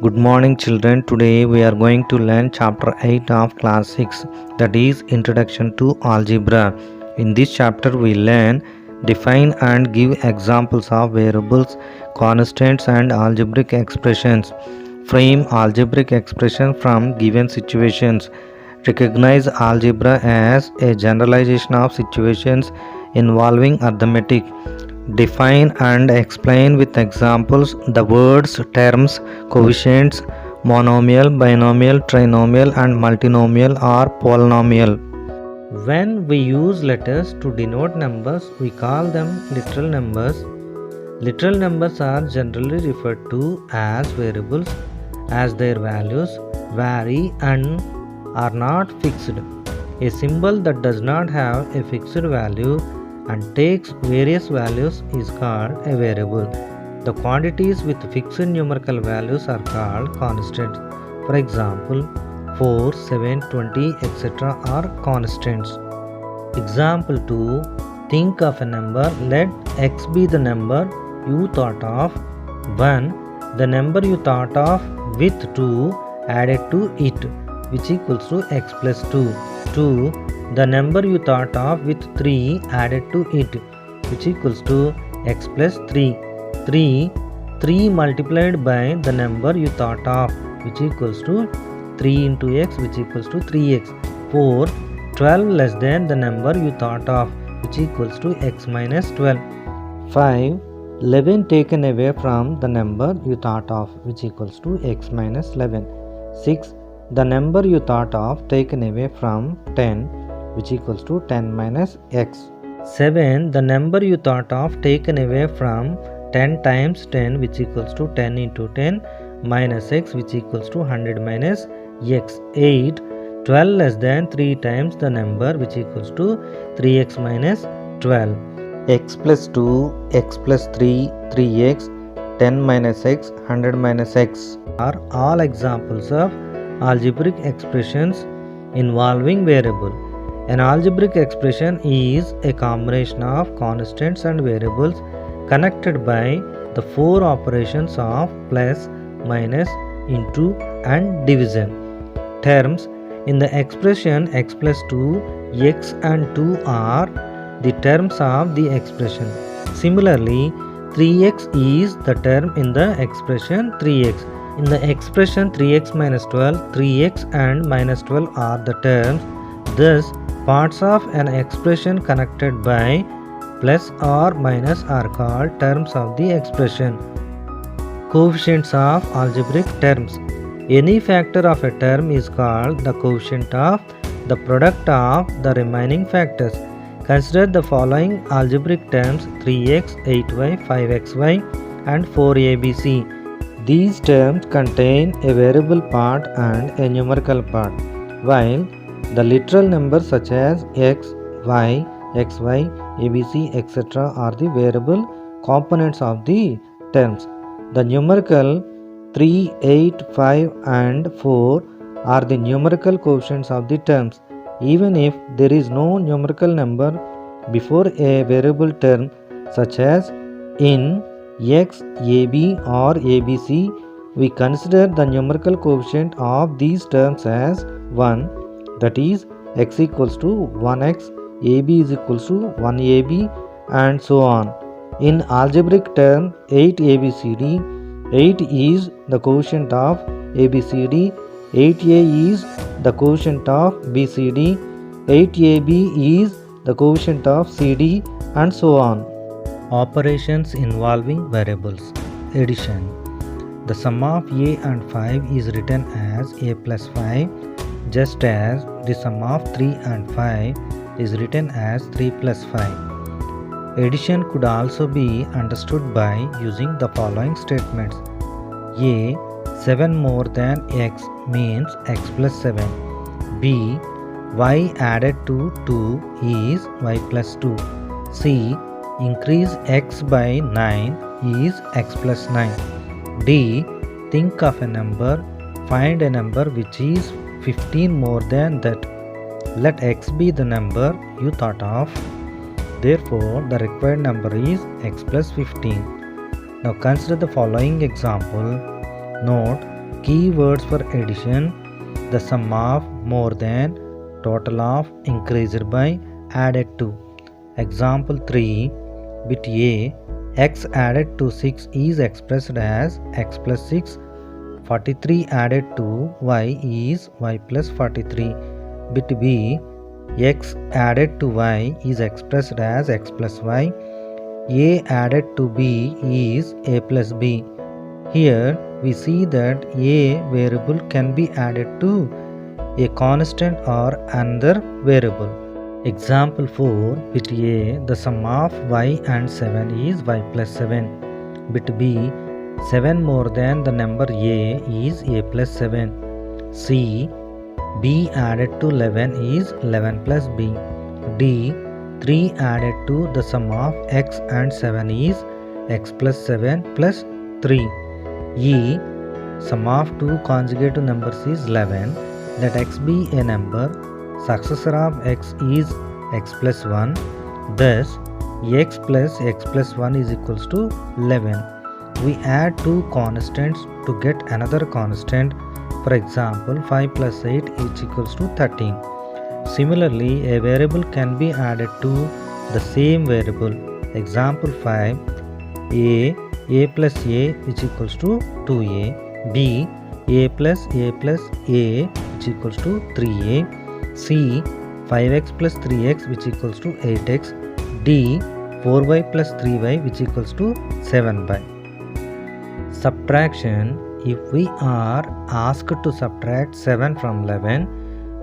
Good morning, children. Today we are going to learn chapter 8 of class 6, that is Introduction to Algebra. In this chapter, we learn define and give examples of variables, constants, and algebraic expressions. Frame algebraic expression from given situations. Recognize algebra as a generalization of situations involving arithmetic. Define and explain with examples the words, terms, coefficients, monomial, binomial, trinomial, and multinomial or polynomial. When we use letters to denote numbers, we call them literal numbers. Literal numbers are generally referred to as variables, as their values vary and are not fixed. A symbol that does not have a fixed value and takes various values is called a variable. The quantities with fixed numerical values are called constants. For example, 4, 7, 20, etc. are constants. Example 2. Think of a number. Let x be the number you thought of. 1. The number you thought of with 2 added to it, which equals to x plus 2. 2. The number you thought of with 3 added to it, which equals to x plus 3. 3. 3 multiplied by the number you thought of, which equals to 3 into x, which equals to 3x. 4. 12 less than the number you thought of, which equals to x minus 12. 5. 11 taken away from the number you thought of, which equals to x minus 11. 6. The number you thought of taken away from 10, which equals to 10 minus x. 7. The number you thought of taken away from 10 times 10, which equals to 10 into 10 minus x, which equals to 100 minus x. 8. 12 less than 3 times the number, which equals to 3x minus 12. X plus 2, x plus 3, 3x, 10 minus x, 100 minus x are all examples of algebraic expressions involving variable. An algebraic expression is a combination of constants and variables connected by the four operations of plus, minus, into, and division. Terms. In the expression x plus 2, x and 2 are the terms of the expression. Similarly, 3x is the term in the expression 3x. In the expression 3x minus 12, 3x and minus 12 are the terms. Thus, parts of an expression connected by plus or minus are called terms of the expression. Coefficients of algebraic terms. Any factor of a term is called the coefficient of the product of the remaining factors. Consider the following algebraic terms 3x, 8y, 5xy and 4abc. These terms contain a variable part and a numerical part, while the literal numbers such as x, y, xy, abc, etc. are the variable components of the terms. The numerical 3, 8, 5 and 4 are the numerical coefficients of the terms. Even if there is no numerical number before a variable term such as in x, ab or abc, we consider the numerical coefficient of these terms as 1, that is x equals to 1x, ab is equals to 1ab and so on. In algebraic term 8abcd, 8 is the quotient of ABCD, 8A is the quotient of BCD, 8AB is the quotient of CD and so on. Operations involving variables. Addition. The sum of A and 5 is written as A plus 5, just as the sum of 3 and 5 is written as 3 plus 5. Addition could also be understood by using the following statements. A. 7 more than x means x plus 7. B. Y added to 2 is y plus 2. C. Increase x by 9 is x plus 9. D. Think of a number. Find a number which is 15 more than that. Let x be the number you thought of. Therefore, the required number is x plus 15. Now consider the following example. Note, Keywords for addition: the sum of, more than, total of, increased by, added to. Example 3. Bit A, x added to 6 is expressed as x plus 6. 43 added to y is y plus 43. Bit B, x added to y is expressed as x plus y. A added to b is a plus b. Here we see that a variable can be added to a constant or another variable. Example 4. Bit A, the sum of y and 7 is y plus 7. Bit B, 7 more than the number a is a plus 7. C, b added to 11 is 11 plus b. D, 3 added to the sum of x and 7 is x plus 7 plus 3. E, sum of two conjugative numbers is 11. Let x be a number. Successor of x is x plus 1. Thus, x plus 1 is equals to 11. We add two constants to get another constant. For example, 5 plus 8 is equals to 13. Similarly, a variable can be added to the same variable. Example 5. A plus a which equals to 2a. B, a plus a which equals to 3a. C, 5x plus 3x which equals to 8x. D, 4y plus 3y which equals to 7y. Subtraction: if we are asked to subtract 7 from 11,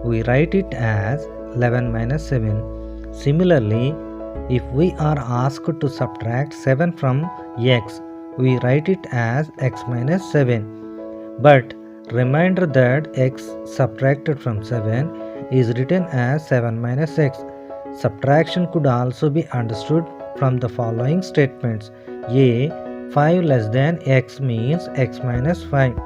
we write it as 11 minus 7. Similarly, if we are asked to subtract 7 from x, we write it as x minus 7. But reminder that x subtracted from 7 is written as 7 minus x. Subtraction could also be understood from the following statements. A, 5 less than x means x minus 5.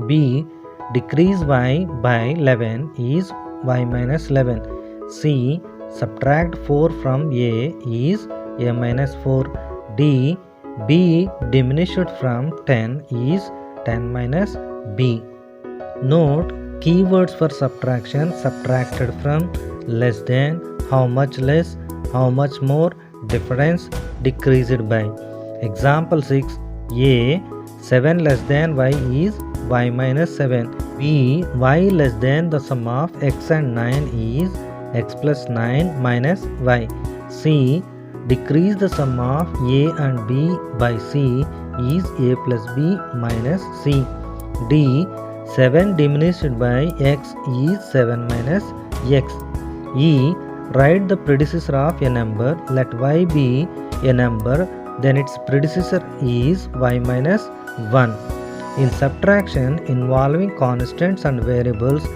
B, decrease y by 11 is y minus 11. C, subtract 4 from a is a minus 4. D, b diminished from 10 is 10 minus b. Note: keywords for subtraction: subtracted from, less than, how much less, how much more, difference, decreased by. Example 6. A, 7 less than y is y minus 7. B, y less than the sum of x and 9 is x plus 9 minus y. C, decrease the sum of a and b by c is a plus b minus c. D, 7 diminished by x is 7 minus x. E, write the predecessor of a number. Let y be a number, then its predecessor is y minus 1. In subtraction involving constants and variables,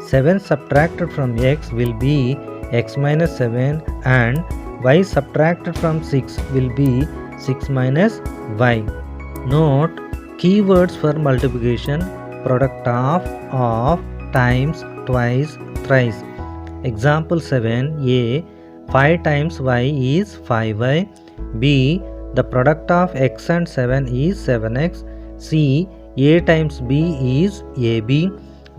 7 subtracted from x will be x minus 7 and y subtracted from 6 will be 6 minus y. Note: keywords for multiplication: product of, times, twice, thrice. Example 7. A, 5 times y is 5y. B, the product of x and 7 is 7x. C, a times b is ab.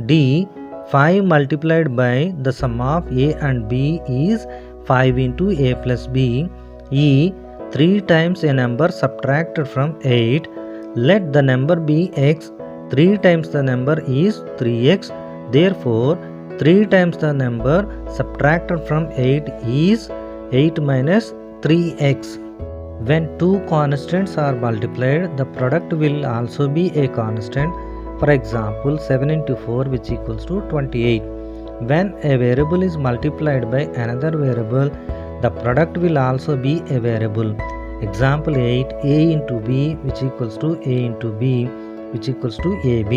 D, 5 multiplied by the sum of a and b is 5 into a plus b. E, 3 times a number subtracted from 8. Let the number be x. 3 times the number is 3x. Therefore, 3 times the number subtracted from 8 is 8 minus 3x. When two constants are multiplied, the product will also be a constant. For example, 7 into 4 which equals to 28. When a variable is multiplied by another variable, the product will also be a variable. Example 8. A into b which equals to a into b which equals to ab,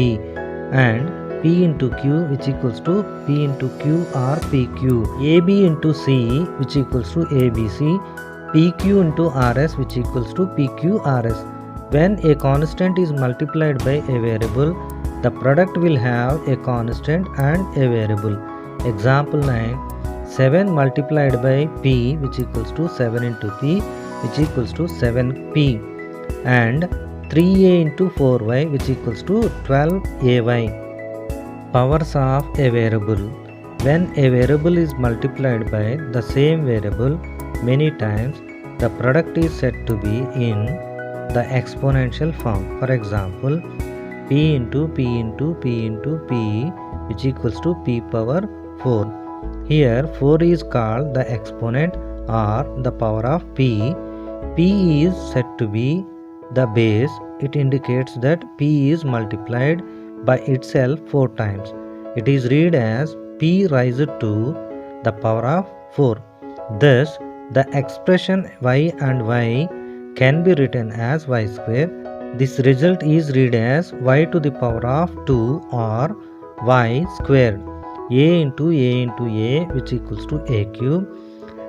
and p into q which equals to p into q or pq. ab into c which equals to abc. PQ into RS which equals to PQRS. When a constant is multiplied by a variable, the product will have a constant and a variable. Example 9. 7 multiplied by P which equals to 7 into P which equals to 7P, and 3a into 4y which equals to 12ay. Powers of a variable. When a variable is multiplied by the same variable many times, the product is said to be in the exponential form. For example, p into p into p into p which equals to p power 4. Here 4 is called the exponent or the power of p. P is said to be the base. It indicates that p is multiplied by itself 4 times. It is read as p raised to the power of 4. Thus, the expression y and y can be written as y square. This result is read as y to the power of 2 or y squared. A into a which equals to a cube.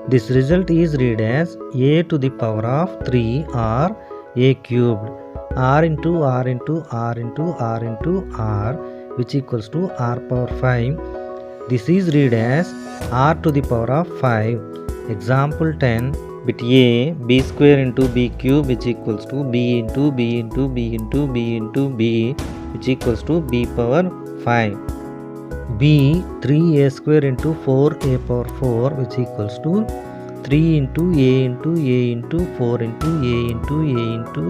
This result is read as a to the power of 3 or a cubed. R into r into r into r into r which equals to r power 5. This is read as r to the power of 5. Example 10. Bit a, b square into b cube which equals to b into b into b into b into b which equals to b power 5. B 3a square into 4a power 4 which equals to 3 into a into a into 4 into a into a into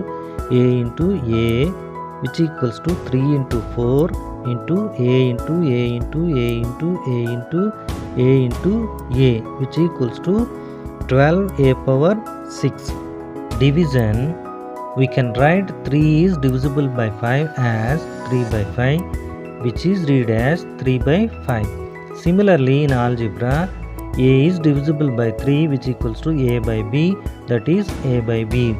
a into a which equals to 3 into 4 into a into a into a into a into a into a which equals to 12a power 6. Division. We can write 3 is divisible by 5 as 3 by 5 which is read as 3 by 5. Similarly, in algebra, a is divisible by 3 which equals to a by b, that is a by b.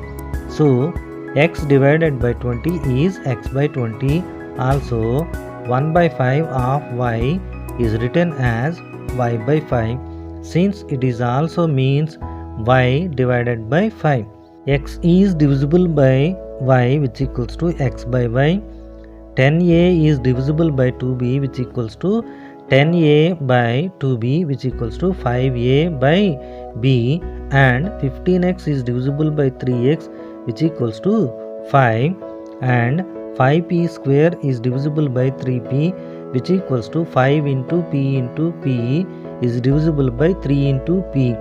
So, x divided by 20 is x by 20. Also, 1 by 5 of y is written as y by 5 since it is also means y divided by 5. X is divisible by y which equals to x by y. 10a is divisible by 2b which equals to 10a by 2b which equals to 5a by b, and 15x is divisible by 3x which equals to 5, and 5p square is divisible by 3p which equals to 5 into p is divisible by 3 into p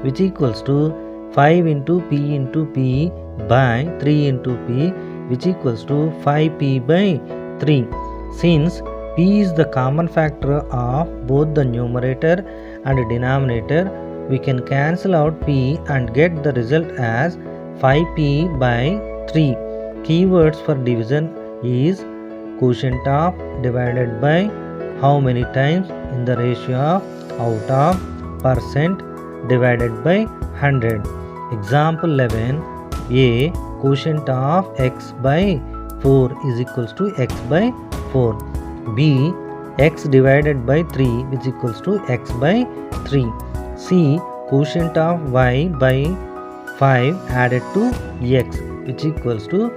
which equals to 5 into p by 3 into p which equals to 5p by 3. Since p is the common factor of both the numerator and denominator, we can cancel out p and get the result as 5p by 3. Keywords for division is quotient of divided by how many times in the ratio of out of percent divided by 100. Example 11. A quotient of x by 4 is equals to x by 4. B x divided by 3 which equals to x by 3. C quotient of y by 5 added to x which equals to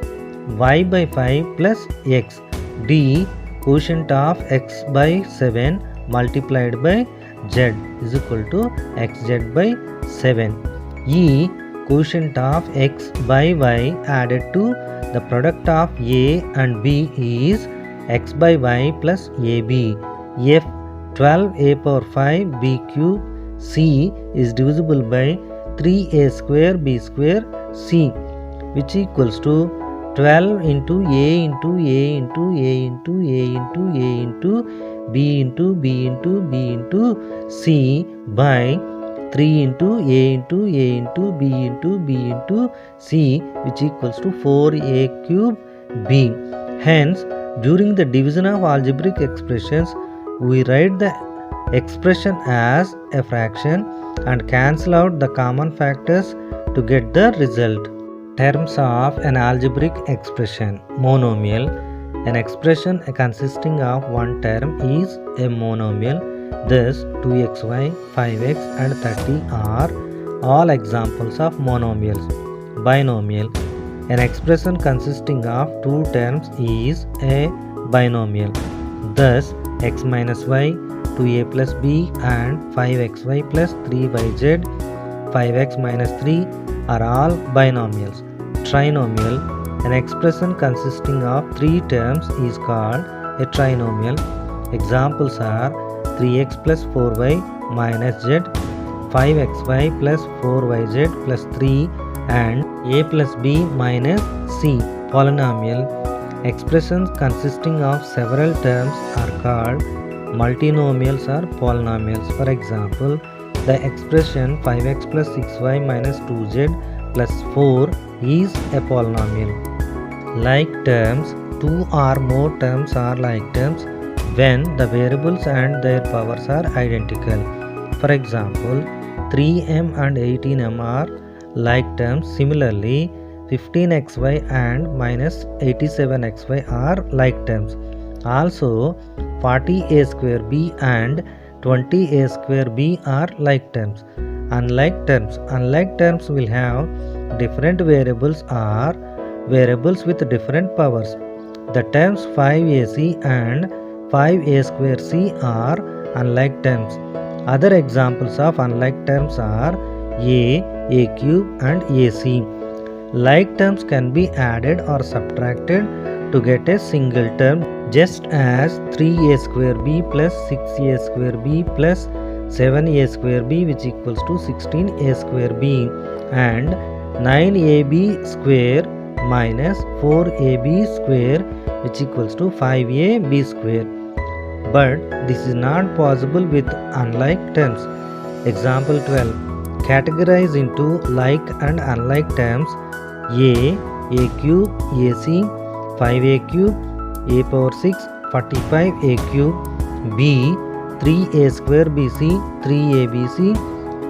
y by 5 plus x. D quotient of x by 7 multiplied by z is equal to xz by 7. E quotient of x by y added to the product of a and b is x by y plus ab. F 12a power 5 b cube c is divisible by 3a square b square c which equals to 12 into a into a into a into a into a into b into b into b into c by 3 into a into a into b into b into c which equals to 4a cube b. Hence, during the division of algebraic expressions, we write the expression as a fraction and cancel out the common factors to get the result. Terms of an algebraic expression. Monomial. An expression consisting of one term is a monomial. Thus, 2xy, 5x and 30 are all examples of monomials. Binomial. An expression consisting of two terms is a binomial. Thus, x minus y, 2a plus b and 5xy plus 3yz, 5x minus 3 are all binomials. Trinomial. An expression consisting of three terms is called a trinomial. Examples are 3x plus 4y minus z, 5xy plus 4yz plus 3 and a plus b minus c. Polynomial. Expressions consisting of several terms are called multinomials or polynomials. For example, the expression 5x plus 6y minus 2z plus 4 is a polynomial. Like terms, two or more terms are like terms when the variables and their powers are identical. For example, 3m and 18m are like terms. Similarly, 15xy and minus 87xy are like terms. Also, 40a square b and 20a square b are like terms. Unlike terms will have different variables or variables with different powers. The terms 5ac and 5a square c are unlike terms. Other examples of unlike terms are a cube and ac. Like terms can be added or subtracted to get a single term, just as 3a square b plus 6a square b plus 7a square b which equals to 16a square b and 9ab square minus 4ab square which equals to 5ab square. But this is not possible with unlike terms. Example 12. Categorize into like and unlike terms a cube, ac, 5a cube, a power 6, 45a cube, b, 3a square bc, 3abc,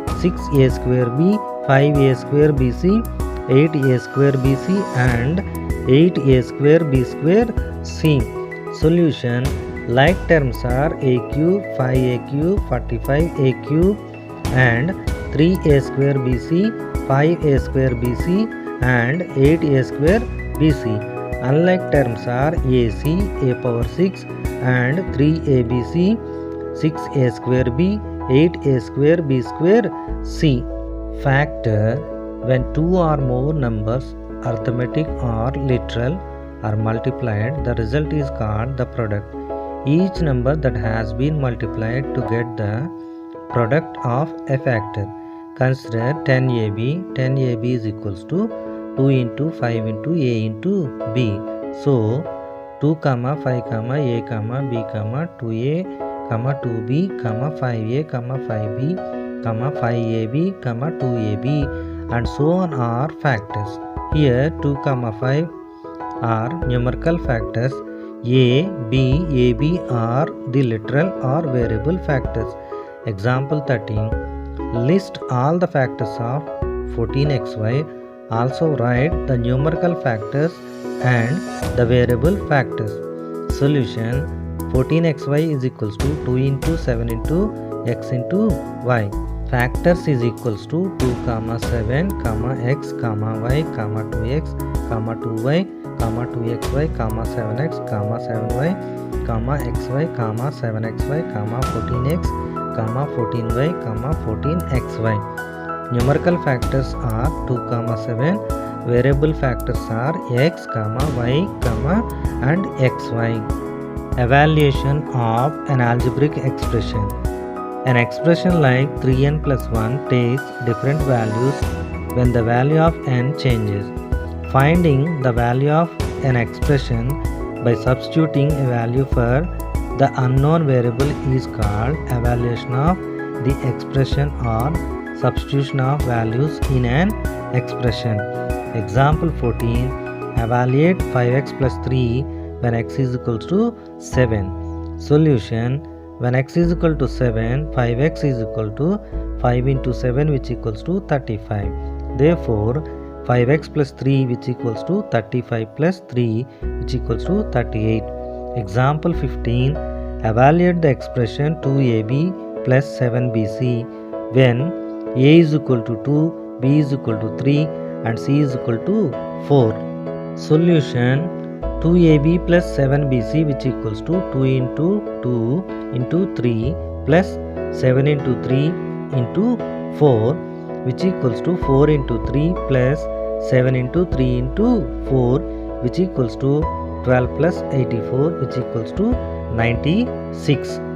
6a square b, 5a square bc, 8a square bc and 8a square b square c. Solution. Like terms are a cube, 5a cube, 45a cube and 3a square bc, 5a square bc and 8a square bc. Unlike terms are ac, a power 6 and 3abc, 6a square b, 8a square b square c. Factor. When two or more numbers, arithmetic or literal, are multiplied, the result is called the product. Each number that has been multiplied to get the product of a factor. Consider 10ab. 10ab is equals to 2 into 5 into a into b. So 2, 5, a, b, 2a, 2b, 5a, 5b, 5ab, 2ab and so on are factors. Here 2, 5 are numerical factors. A, B, AB are the literal or variable factors. Example 13. List all the factors of 14xy. Also write the numerical factors and the variable factors. Solution. 14xy is equals to 2 into 7 into x into y. Factors is equals to 2, 7, x, y, 2x, 2y, 2xy, 7x, 7y, xy, 7xy, 14x, 14y, 14xy. Numerical factors are 2, 7. Variable factors are x, y, and xy. Evaluation of an algebraic expression. An expression like 3n plus 1 takes different values when the value of n changes. Finding the value of an expression by substituting a value for the unknown variable is called evaluation of the expression or substitution of values in an expression. Example 14. Evaluate 5x plus 3 when x is equal to 7. Solution. When x is equal to 7, 5x is equal to 5 into 7 which equals to 35. Therefore, 5x plus 3 which equals to 35 plus 3 which equals to 38. Example 15. Evaluate the expression 2ab plus 7bc when a is equal to 2, b is equal to 3 and c is equal to 4. Solution. 2ab plus 7bc which equals to 2 into 2 into 3 plus 7 into 3 into 4 which equals to 4 into 3 plus 7 into 3 into 4 which equals to 12 plus 84 which equals to 96.